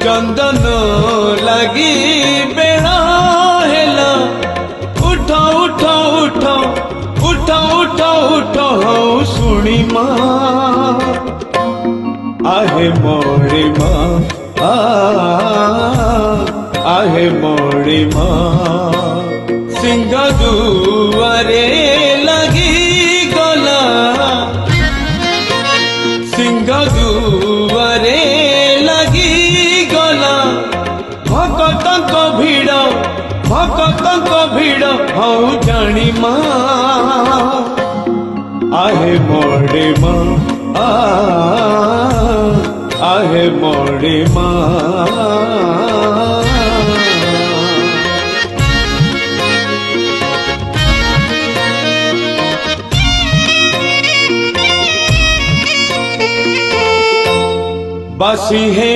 चंदन लगी बेड़ा हेला उठ उठ उठ उठ उठ उठ हौ सुनी माँ आहे मोरी माँ आहे मोरी माँ सिंह दुआरे लगी गला सिंह दुआरे लगी गला भक्तक भीड़ हौ जानी माँ आहे मोरी माँ आहे मोरी माँ बासी है